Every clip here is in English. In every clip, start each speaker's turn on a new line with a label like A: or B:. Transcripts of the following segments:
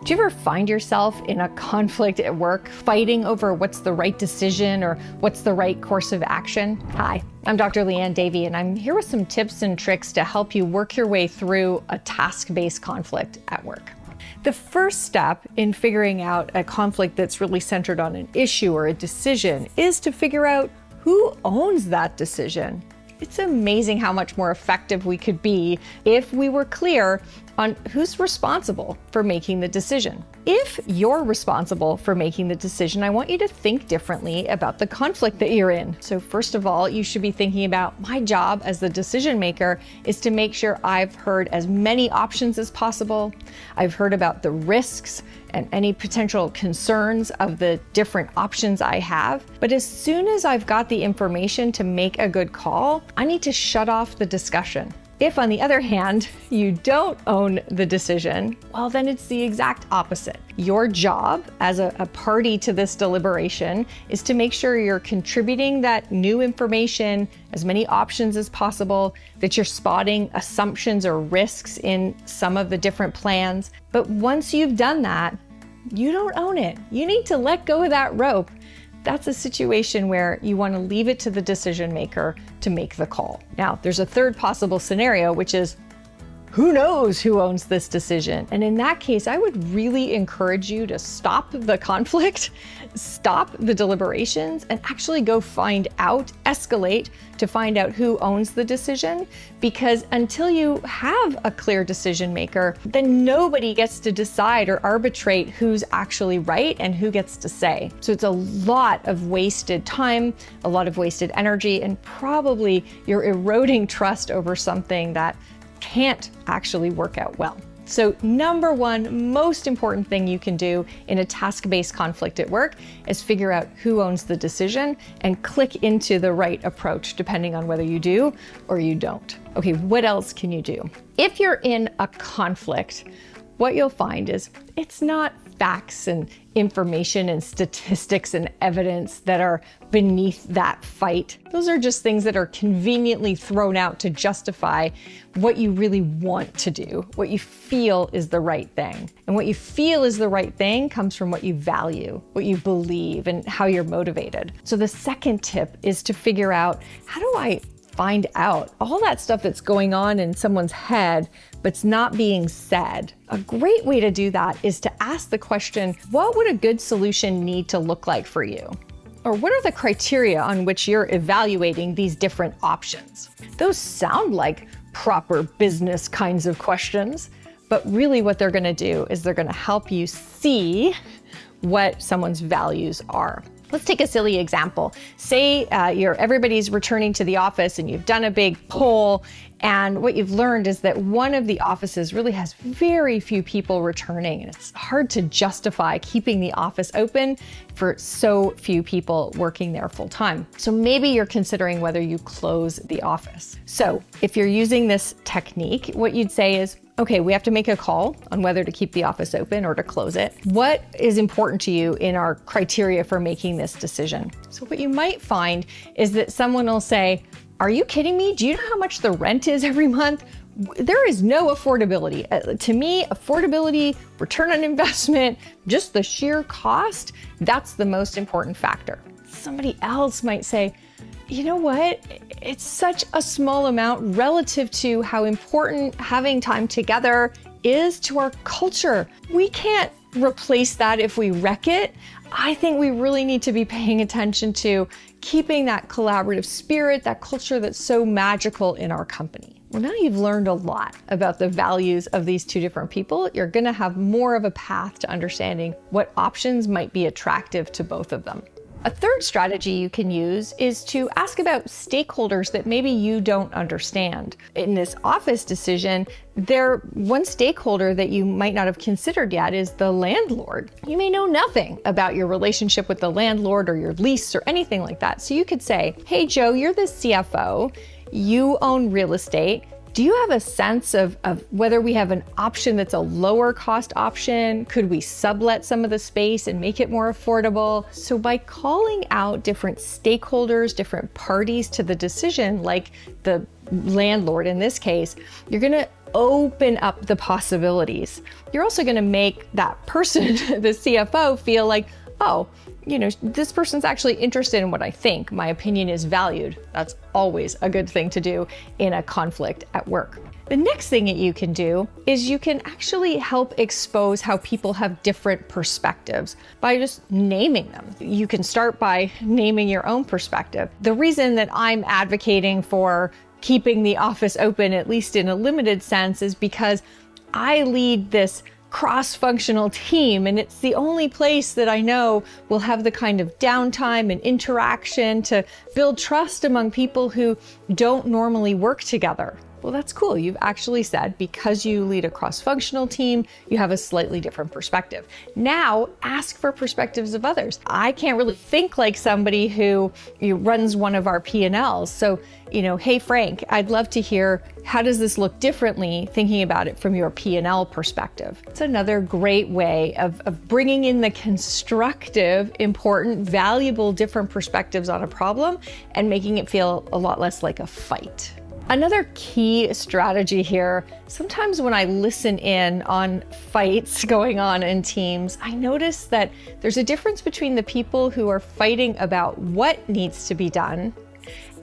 A: Do you ever find yourself in a conflict at work, fighting over what's the right decision or what's the right course of action? Hi, I'm Dr. Leanne Davey, and I'm here with some tips and tricks to help you work your way through a task-based conflict at work. The first step in figuring out a conflict that's really centered on an issue or a decision is to figure out who owns that decision. It's amazing how much more effective we could be if we were clear on who's responsible for making the decision. If you're responsible for making the decision, I want you to think differently about the conflict that you're in. So first of all, you should be thinking about my job as the decision maker is to make sure I've heard as many options as possible. I've heard about the risks and any potential concerns of the different options I have. But as soon as I've got the information to make a good call, I need to shut off the discussion. If, on the other hand, you don't own the decision, well, then it's the exact opposite. Your job as a party to this deliberation is to make sure you're contributing that new information, as many options as possible, that you're spotting assumptions or risks in some of the different plans. But once you've done that, you don't own it. You need to let go of that rope. That's a situation where you want to leave it to the decision maker to make the call. Now, there's a third possible scenario, which is who knows who owns this decision? And in that case, I would really encourage you to stop the conflict, stop the deliberations, and actually go find out, escalate to find out who owns the decision. Because until you have a clear decision maker, then nobody gets to decide or arbitrate who's actually right and who gets to say. So it's a lot of wasted time, a lot of wasted energy, and probably you're eroding trust over something that can't actually work out well. So number one, most important thing you can do in a task-based conflict at work is figure out who owns the decision and click into the right approach, depending on whether you do or you don't. Okay, what else can you do? If you're in a conflict, what you'll find is it's not facts and information and statistics and evidence that are beneath that fight. Those are just things that are conveniently thrown out to justify what you really want to do, what you feel is the right thing. And what you feel is the right thing comes from what you value, what you believe, and how you're motivated. So the second tip is to figure out, how do I find out all that stuff that's going on in someone's head but's not being said? A great way to do that is to ask the question, what would a good solution need to look like for you? Or what are the criteria on which you're evaluating these different options? Those sound like proper business kinds of questions, but really what they're gonna do is they're gonna help you see what someone's values are. Let's take a silly example. Say everybody's returning to the office and you've done a big poll, and what you've learned is that one of the offices really has very few people returning, and it's hard to justify keeping the office open for so few people working there full time. So maybe you're considering whether you close the office. So if you're using this technique, what you'd say is, okay, we have to make a call on whether to keep the office open or to close it. What is important to you in our criteria for making this decision? So what you might find is that someone will say, are you kidding me? Do you know how much the rent is every month? There is no affordability. To me, affordability, return on investment, just the sheer cost, that's the most important factor. Somebody else might say, you know what? It's such a small amount relative to how important having time together is to our culture. We can't replace that if we wreck it. I think we really need to be paying attention to keeping that collaborative spirit, that culture that's so magical in our company. Well, now you've learned a lot about the values of these two different people. You're gonna have more of a path to understanding what options might be attractive to both of them. A third strategy you can use is to ask about stakeholders that maybe you don't understand. In this office decision, one stakeholder that you might not have considered yet is the landlord. You may know nothing about your relationship with the landlord or your lease or anything like that. So you could say, hey Joe, you're the CFO, you own real estate. Do you have a sense of whether we have an option that's a lower cost option? Could we sublet some of the space and make it more affordable? So by calling out different stakeholders, different parties to the decision, like the landlord in this case, you're gonna open up the possibilities. You're also going to make that person, the CFO, feel like, oh, this person's actually interested in what I think. My opinion is valued. That's always a good thing to do in a conflict at work. The next thing that you can do is you can actually help expose how people have different perspectives by just naming them. You can start by naming your own perspective. The reason that I'm advocating for keeping the office open, at least in a limited sense, is because I lead this cross-functional team, and it's the only place that I know will have the kind of downtime and interaction to build trust among people who don't normally work together. Well, that's cool. You've actually said because you lead a cross-functional team, you have a slightly different perspective. Now, ask for perspectives of others. I can't really think like somebody who runs one of our P&Ls. So, hey, Frank, I'd love to hear, how does this look differently, thinking about it from your P&L perspective? It's another great way of bringing in the constructive, important, valuable, different perspectives on a problem and making it feel a lot less like a fight. Another key strategy here, sometimes when I listen in on fights going on in teams, I notice that there's a difference between the people who are fighting about what needs to be done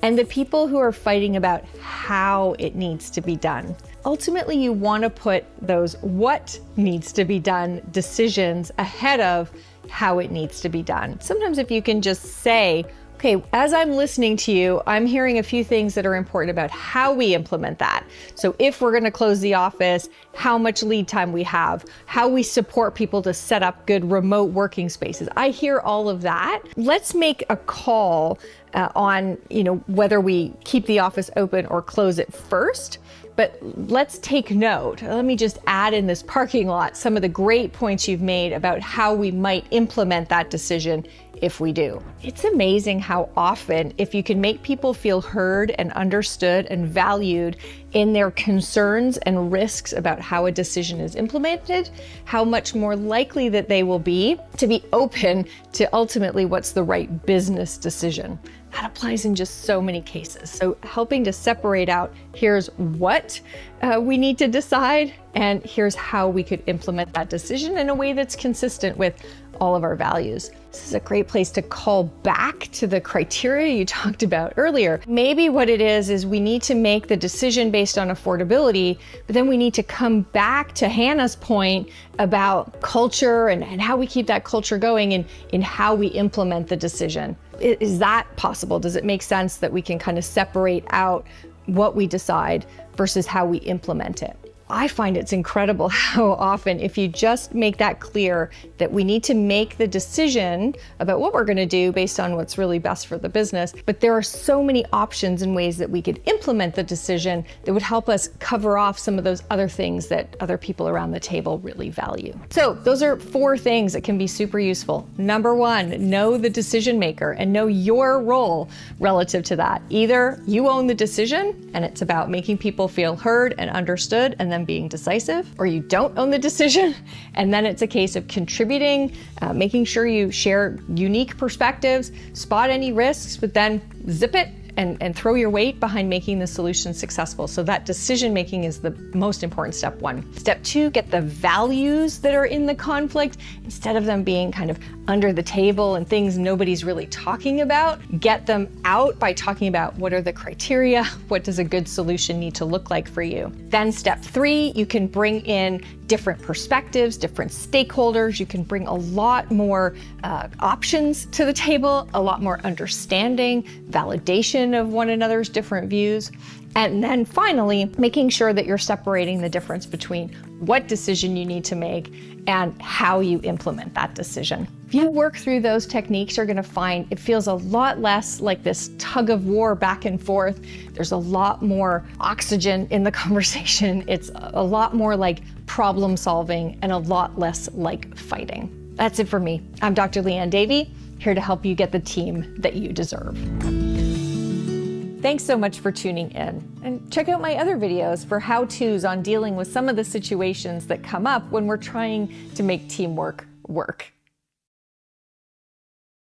A: and the people who are fighting about how it needs to be done. Ultimately, you want to put those what needs to be done decisions ahead of how it needs to be done. Sometimes if you can just say, okay, as I'm listening to you, I'm hearing a few things that are important about how we implement that. So if we're going to close the office, how much lead time we have, how we support people to set up good remote working spaces. I hear all of that. Let's make a call on, whether we keep the office open or close it first. But let's take note. Let me just add in this parking lot some of the great points you've made about how we might implement that decision if we do. It's amazing how often, if you can make people feel heard and understood and valued in their concerns and risks about how a decision is implemented, how much more likely that they will be to be open to ultimately what's the right business decision. That applies in just so many cases. So helping to separate out, here's what we need to decide, and here's how we could implement that decision in a way that's consistent with all of our values. This is a great place to call back to the criteria you talked about earlier. Maybe what it is we need to make the decision based on affordability, but then we need to come back to Hannah's point about culture and how we keep that culture going in how we implement the decision. Is that possible? Does it make sense that we can kind of separate out what we decide versus how we implement it? I find it's incredible how often, if you just make that clear that we need to make the decision about what we're going to do based on what's really best for the business, but there are so many options and ways that we could implement the decision that would help us cover off some of those other things that other people around the table really value. So those are 4 things that can be super useful. Number 1, know the decision maker and know your role relative to that. Either you own the decision and it's about making people feel heard and understood and then being decisive, or you don't own the decision, and then it's a case of contributing, making sure you share unique perspectives, spot any risks, but then zip it and throw your weight behind making the solution successful. So that decision making is the most important step 1. Step 2, get the values that are in the conflict instead of them being kind of under the table and things nobody's really talking about. Get them out by talking about what are the criteria, what does a good solution need to look like for you. Then step 3, you can bring in different perspectives, different stakeholders. You can bring a lot more options to the table, a lot more understanding, validation of one another's different views. And then finally, making sure that you're separating the difference between what decision you need to make and how you implement that decision. If you work through those techniques, you're going to find it feels a lot less like this tug of war back and forth. There's a lot more oxygen in the conversation. It's a lot more like problem solving and a lot less like fighting. That's it for me. I'm Dr. Leanne Davey, here to help you get the team that you deserve. Thanks so much for tuning in, and check out my other videos for how-tos on dealing with some of the situations that come up when we're trying to make teamwork work.